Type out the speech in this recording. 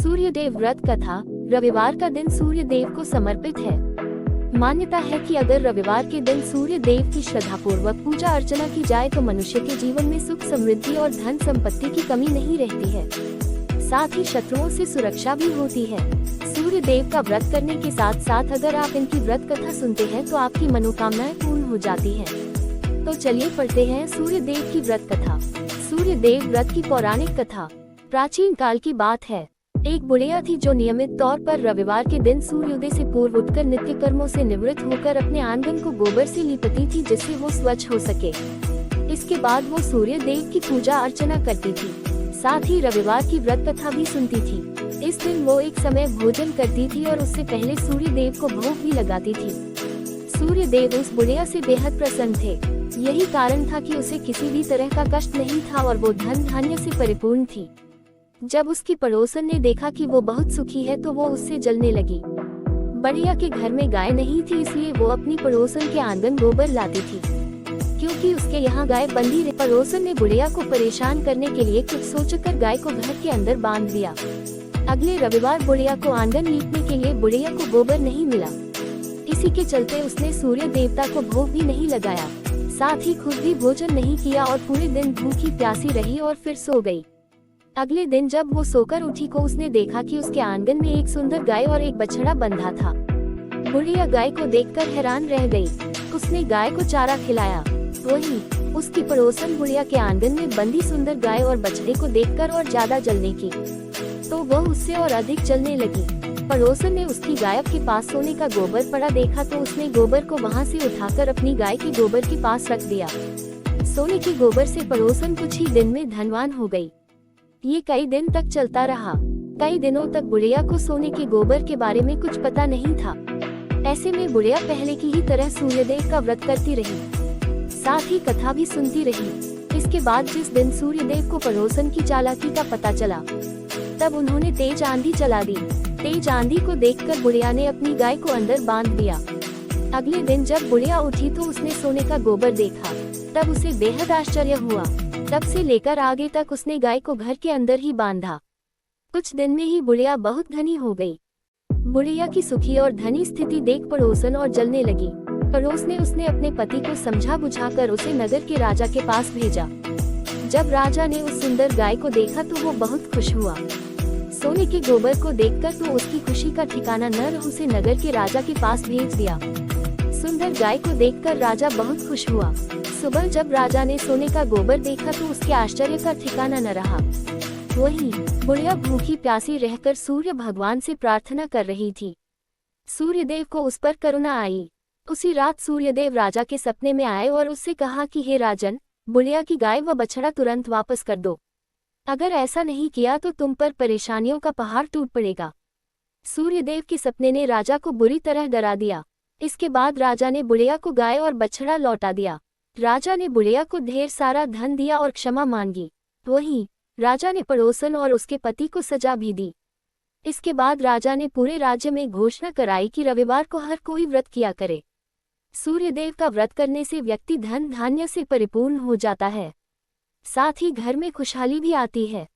सूर्यदेव व्रत कथा। रविवार का दिन सूर्य देव को समर्पित है। मान्यता है कि अगर रविवार के दिन सूर्य देव की श्रद्धापूर्वक पूजा अर्चना की जाए तो मनुष्य के जीवन में सुख समृद्धि और धन संपत्ति की कमी नहीं रहती है। साथ ही शत्रुओं से सुरक्षा भी होती है। सूर्य देव का व्रत करने के साथ साथ अगर आप इनकी व्रत कथा सुनते हैं तो आपकी मनोकामनाएं पूर्ण हो जाती हैं। तो चलिए पढ़ते हैं सूर्य देव की व्रत कथा। सूर्य देव व्रत की पौराणिक कथा। प्राचीन काल की बात है। एक बुढ़िया थी जो नियमित तौर पर रविवार के दिन सूर्योदय से पूर्व उठकर नित्य कर्मों से निवृत्त होकर अपने आंगन को गोबर से लिपती थी जिससे वो स्वच्छ हो सके। इसके बाद वो सूर्य देव की पूजा अर्चना करती थी। साथ ही रविवार की व्रत कथा भी सुनती थी। इस दिन वो एक समय भोजन करती थी और उससे पहले सूर्य देव को भोग भी लगाती थी। सूर्य देव उस बुढ़िया से बेहद प्रसन्न थे। यही कारण था कि उसे किसी भी तरह का कष्ट नहीं था और वो धन धान्य से परिपूर्ण थी। जब उसकी पड़ोसन ने देखा कि वो बहुत सुखी है तो वो उससे जलने लगी। बुढ़िया के घर में गाय नहीं थी इसलिए वो अपनी पड़ोसन के आंगन गोबर लाती थी क्योंकि उसके यहाँ गाय बंधी रही। पड़ोसन ने बुढ़िया को परेशान करने के लिए कुछ सोचकर गाय को घर के अंदर बांध दिया। अगले रविवार बुढ़िया को आंगन लीपने के लिए बुढ़िया को गोबर नहीं मिला। इसी के चलते उसने सूर्य देवता को भोग भी नहीं लगाया, साथ ही खुद भी भोजन नहीं किया और पूरे दिन भूखी प्यासी रही और फिर सो गई। अगले दिन जब वो सोकर उठी को उसने देखा कि उसके आंगन में एक सुंदर गाय और एक बछड़ा बंधा था। बुढ़िया गाय को देखकर हैरान रह गई। उसने गाय को चारा खिलाया। वहीं उसकी पड़ोसन बुढ़िया के आंगन में बंधी सुंदर गाय और बछड़े को देखकर और ज्यादा जलने की तो वह उससे और अधिक जलने लगी। पड़ोसन ने उसकी गाय के पास सोने का गोबर पड़ा देखा तो उसने गोबर को वहां से उठाकर अपनी गाय के गोबर के पास रख दिया। सोने के गोबर से पड़ोसन कुछ ही दिन में धनवान हो गई। ये कई दिन तक चलता रहा। कई दिनों तक बुढ़िया को सोने के गोबर के बारे में कुछ पता नहीं था। ऐसे में बुढ़िया पहले की ही तरह सूर्यदेव का व्रत करती रही, साथ ही कथा भी सुनती रही। इसके बाद जिस दिन सूर्यदेव को पड़ोसन की चालाकी का पता चला तब उन्होंने तेज आंधी चला दी। तेज आंधी को देखकर बुढ़िया ने अपनी गाय को अंदर बांध दिया। अगले दिन जब बुढ़िया उठी तो उसने सोने का गोबर देखा। तब उसे बेहद आश्चर्य हुआ। तब से लेकर आगे तक उसने गाय को घर के अंदर ही बांधा। कुछ दिन में ही बुढ़िया बहुत धनी हो गई। बुढ़िया की सुखी और धनी स्थिति देख पड़ोसन और जलने लगी। पड़ोस ने उसने अपने पति को समझा बुझाकर उसे नगर के राजा के पास भेजा। जब राजा ने उस सुंदर गाय को देखा तो वो बहुत खुश हुआ। सोने के गोबर को देखकर तो उसकी खुशी का ठिकाना न रहा, उसे नगर के राजा के पास भेज दिया। सुंदर गाय को देखकर राजा बहुत खुश हुआ। सुबह जब राजा ने सोने का गोबर देखा तो उसके आश्चर्य का ठिकाना न रहा। वहीं बुढ़िया भूखी प्यासी रहकर सूर्य भगवान से प्रार्थना कर रही थी। सूर्यदेव को उस पर करुणा आई। उसी रात सूर्यदेव राजा के सपने में आए और उससे कहा कि हे राजन, बुढ़िया की गाय व बछड़ा तुरंत वापस कर दो। अगर ऐसा नहीं किया तो तुम पर परेशानियों का पहाड़ टूट पड़ेगा। सूर्यदेव के सपने ने राजा को बुरी तरह डरा दिया। इसके बाद राजा ने बुढ़िया को गाय और बछड़ा लौटा दिया। राजा ने बुढ़िया को ढेर सारा धन दिया और क्षमा मांगी। वहीं राजा ने पड़ोसन और उसके पति को सजा भी दी। इसके बाद राजा ने पूरे राज्य में घोषणा कराई कि रविवार को हर कोई व्रत किया करे। सूर्यदेव का व्रत करने से व्यक्ति धन धान्य से परिपूर्ण हो जाता है, साथ ही घर में खुशहाली भी आती है।